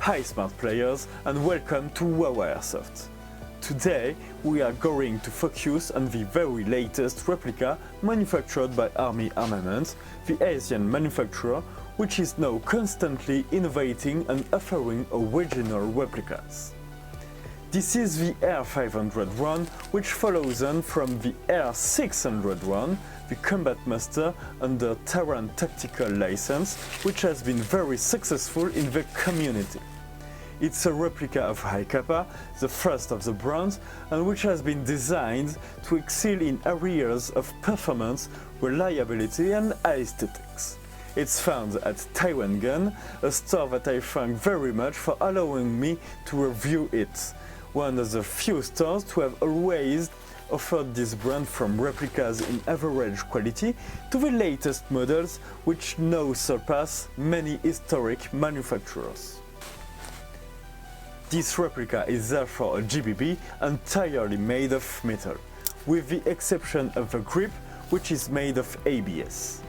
Hi smart players, and welcome to Oioiairsoft. Today we are going to focus on the very latest replica manufactured by Army Armament, the Asian manufacturer which is now constantly innovating and offering original replicas. This is the R501, which follows on from the R601, the Combat Master under Terran Tactical license, which has been very successful in the community. It's a replica of Hi-Capa, the first of the brand, and which has been designed to excel in areas of performance, reliability and aesthetics. It's found at Taiwan Gun, a store that I thank very much for allowing me to review it. One of the few stores to have always offered this brand from replicas in average quality to the latest models which now surpass many historic manufacturers. This replica is therefore a GBB entirely made of metal, with the exception of the grip which is made of ABS.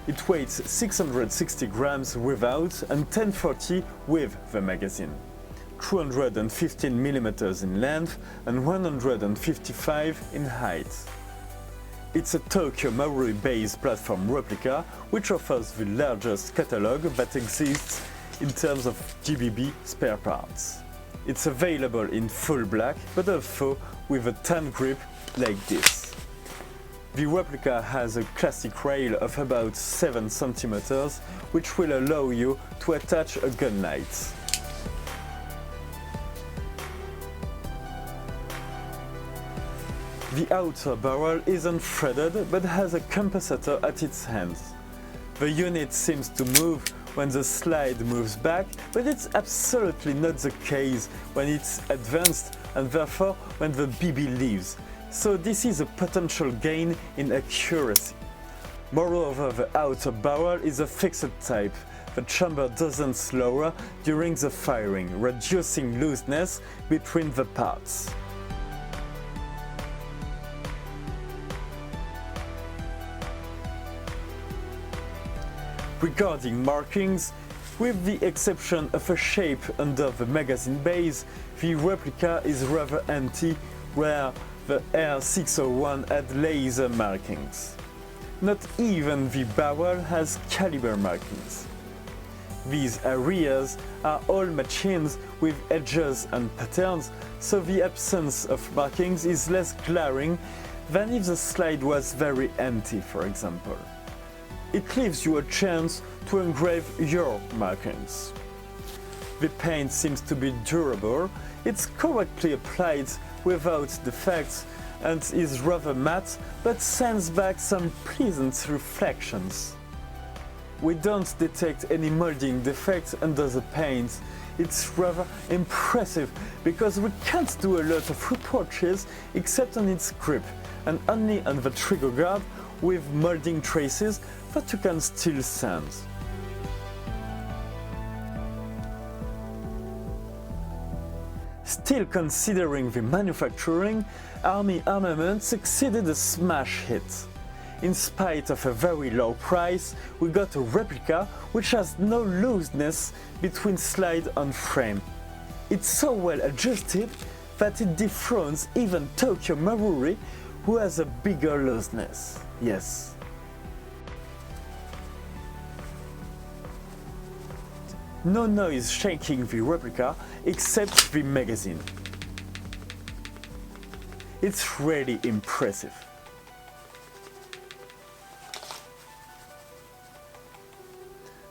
It weighs 660 grams without and 1040 with the magazine, 215 mm in length and 155 in height. It's a Tokyo Marui-based platform replica which offers the largest catalogue that exists in terms of GBB spare parts. It's available in full black, but also with a tan grip like this. The replica has a classic rail of about 7 cm, which will allow you to attach a gun light. The outer barrel isn't threaded but has a compensator at its end. The unit seems to move when the slide moves back, but it's absolutely not the case when it's advanced and therefore when the BB leaves, so this is a potential gain in accuracy. Moreover, the outer barrel is a fixed type. The chamber doesn't lower during the firing, reducing looseness between the parts. Regarding markings, with the exception of a shape under the magazine base, the replica is rather empty, where the R601 had laser markings. Not even the barrel has caliber markings. These areas are all machines with edges and patterns, so the absence of markings is less glaring than if the slide was very empty, for example. It leaves you a chance to engrave your markings. The paint seems to be durable, it's correctly applied without defects and is rather matte, but sends back some pleasant reflections. We don't detect any molding defects under the paint. It's rather impressive because we can't do a lot of reproaches except on its grip and only on the trigger guard with molding traces that you can still sand. Still considering the manufacturing, Army Armament succeeded a smash hit. In spite of a very low price, we got a replica which has no looseness between slide and frame. It's so well adjusted that it dethrones even Tokyo Marui, who has a bigger looseness. Yes. No noise shaking the replica except the magazine. It's really impressive.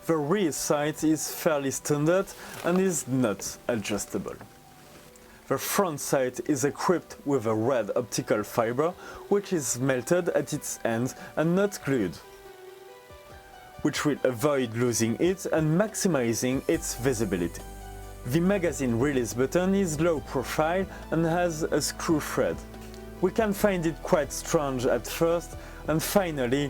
The rear sight is fairly standard and is not adjustable. The front sight is equipped with a red optical fiber which is melted at its end and not glued, which will avoid losing it and maximizing its visibility. The magazine release button is low profile and has a screw thread. We can find it quite strange at first, and finally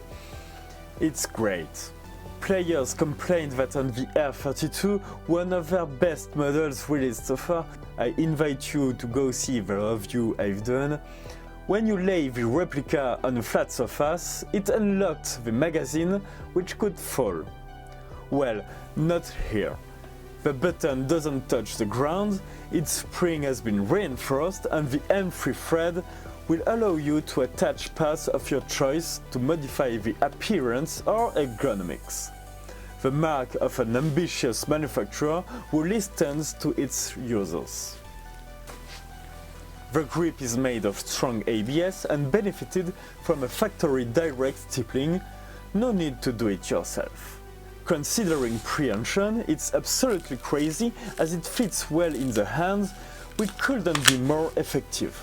it's great. Players complained that on the R32, one of their best models released so far, I invite you to go see the review I've done. When you lay the replica on a flat surface, it unlocked the magazine, which could fall. Well, not here. The button doesn't touch the ground, its spring has been reinforced, and the M3 thread will allow you to attach parts of your choice to modify the appearance or ergonomics. The mark of an ambitious manufacturer who listens to its users. The grip is made of strong ABS and benefited from a factory direct stippling, no need to do it yourself. Considering prehension, it's absolutely crazy as it fits well in the hands, which couldn't be more effective.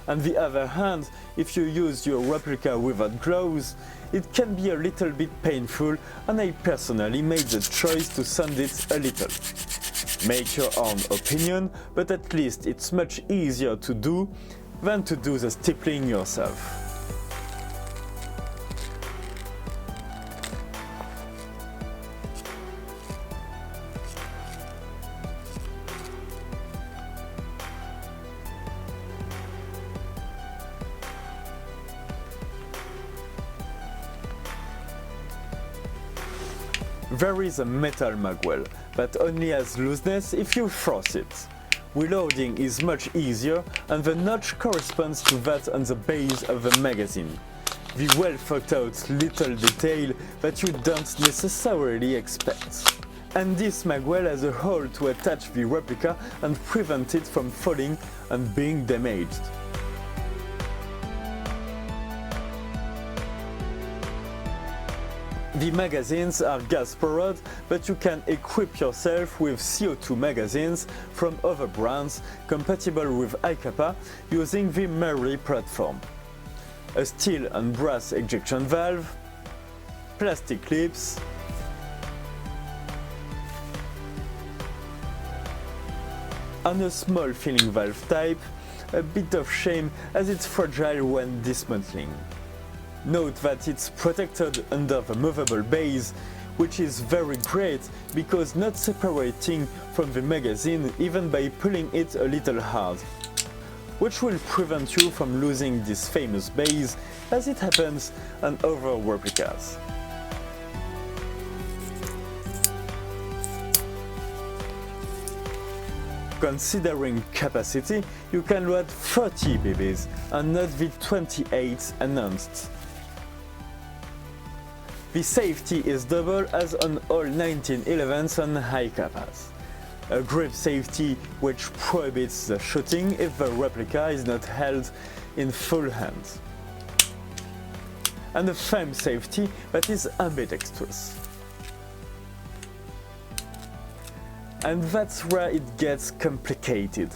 On the other hand, if you use your replica without gloves, it can be a little bit painful, and I personally made the choice to sand it a little. Make your own opinion, but at least it's much easier to do than to do the stippling yourself. There is a metal magwell that only has looseness if you force it. Reloading is much easier, and the notch corresponds to that on the base of the magazine. The well thought out little detail that you don't necessarily expect. And this magwell has a hole to attach the replica and prevent it from falling and being damaged. The magazines are gas-powered, but you can equip yourself with CO2 magazines from other brands compatible with Hi-Capa using the Mary platform. A steel and brass ejection valve, plastic clips, and a small filling valve type, a bit of shame as it's fragile when dismantling. Note that it's protected under the movable base, which is very great because not separating from the magazine even by pulling it a little hard, which will prevent you from losing this famous base as it happens on other replicas. Considering capacity, you can load 30 BBs and not the 28 announced. The safety is double as on all 1911s on Hi-Capas. A grip safety which prohibits the shooting if the replica is not held in full hand. And a frame safety that is ambidextrous. And that's where it gets complicated.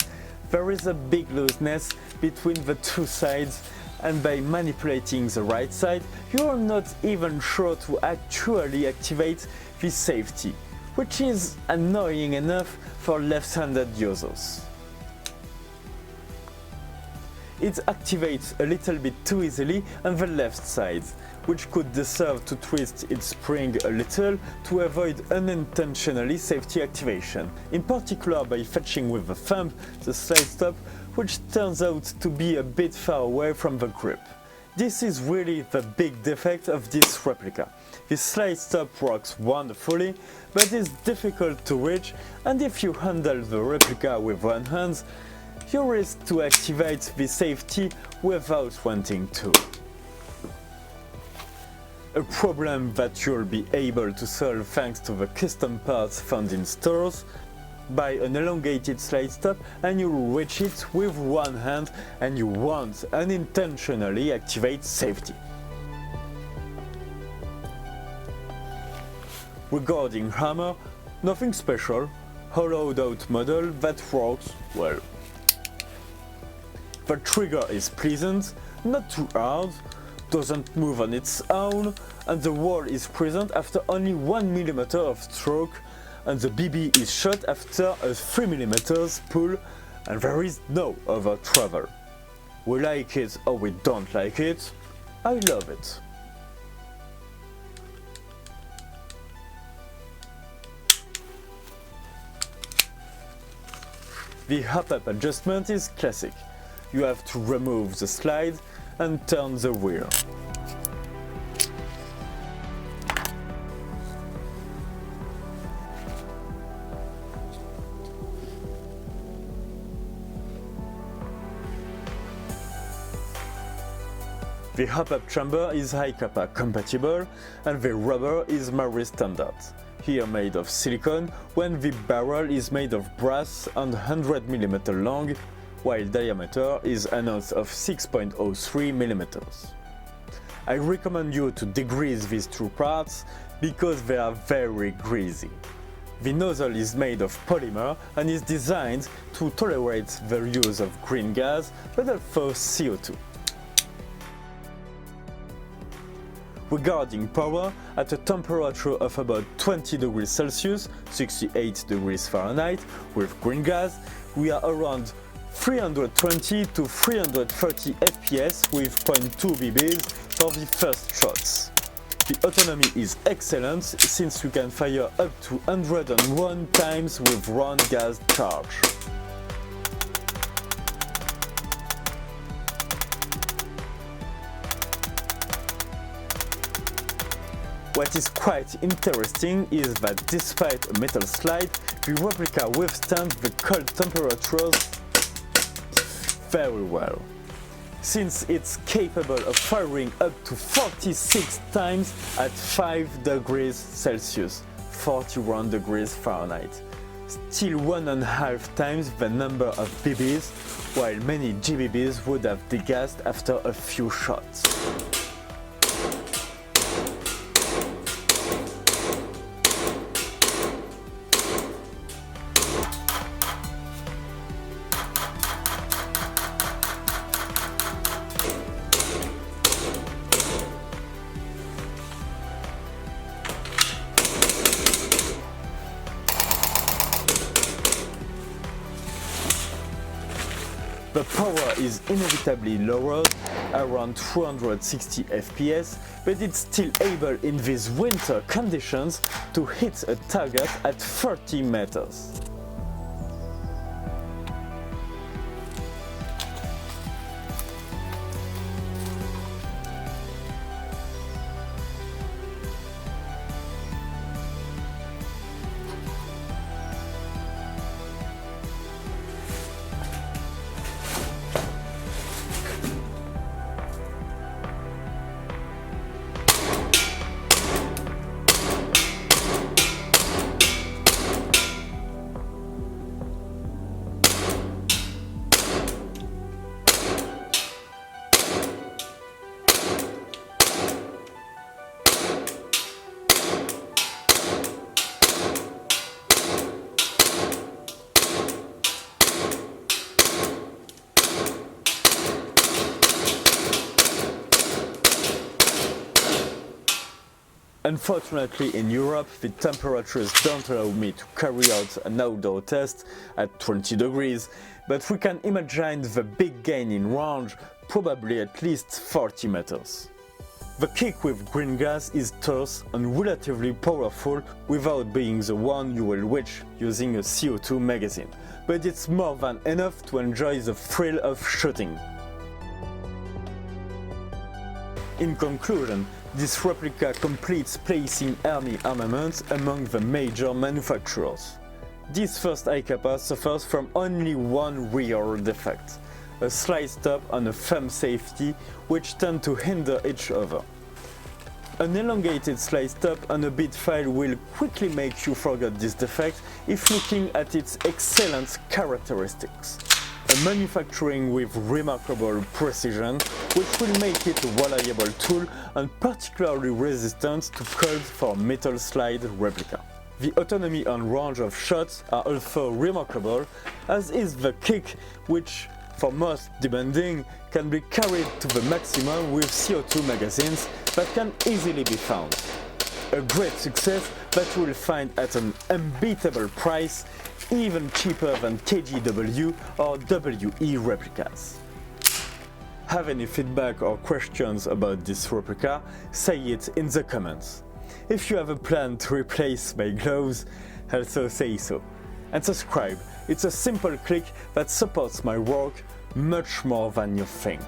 There is a big looseness between the two sides, and by manipulating the right side, you are not even sure to actually activate the safety, which is annoying enough for left-handed users. It activates a little bit too easily on the left side, which could deserve to twist its spring a little to avoid unintentionally safety activation, in particular by fetching with the thumb the slide stop, which turns out to be a bit far away from the grip. This is really the big defect of this replica. The slide stop works wonderfully, but is difficult to reach, and if you handle the replica with one hand, you risk to activate the safety without wanting to. A problem that you'll be able to solve thanks to the custom parts found in stores. Buy an elongated slide stop and you'll reach it with one hand and you won't unintentionally activate safety. Regarding hammer, nothing special, hollowed out model that works well. The trigger is pleasant, not too hard, doesn't move on its own, and the wall is present after only 1 mm of stroke, and the BB is shot after a 3 mm pull, and there is no other travel. We like it or we don't like it, I love it. The hop-up adjustment is classic. You have to remove the slide and turn the wheel. The hop-up chamber is Hi-Capa compatible and the rubber is Mary standard, here made of silicone, when the barrel is made of brass and 100 mm long, while diameter is an ounce of 6.03 mm. I recommend you to degrease these two parts because they are very greasy. The nozzle is made of polymer and is designed to tolerate the use of green gas but also CO2. Regarding power, at a temperature of about 20 degrees Celsius, 68 degrees Fahrenheit, with green gas, we are around 320 to 330 FPS with 0.2 bbs for the first shots. The autonomy is excellent since you can fire up to 101 times with round gas charge. What is quite interesting is that despite a metal slide, the replica withstands the cold temperatures very well, since it's capable of firing up to 46 times at 5 degrees Celsius, 41 degrees Fahrenheit, still 1.5 times the number of BBs, while many GBBs would have degassed after a few shots. The power is inevitably lowered, around 260 FPS, but it's still able in these winter conditions to hit a target at 30 meters. Unfortunately, in Europe, the temperatures don't allow me to carry out an outdoor test at 20 degrees, but we can imagine the big gain in range, probably at least 40 meters. The kick with green gas is terse and relatively powerful without being the one you will reach using a CO2 magazine, but it's more than enough to enjoy the thrill of shooting. In conclusion, this replica completes placing army armaments among the major manufacturers. This first Hi-Capa suffers from only one real defect, a slide stop and a thumb safety which tend to hinder each other. An elongated slide stop and a bit file will quickly make you forget this defect if looking at its excellent characteristics. A manufacturing with remarkable precision, which will make it a reliable tool and particularly resistant to cold for metal slide replica. The autonomy and range of shots are also remarkable, as is the kick, which, for most demanding, can be carried to the maximum with CO2 magazines that can easily be found. A great success that you will find at an unbeatable price, even cheaper than KGW or WE replicas. Have any feedback or questions about this replica? Say it in the comments. If you have a plan to replace my gloves, also say so. And subscribe, it's a simple click that supports my work much more than you think.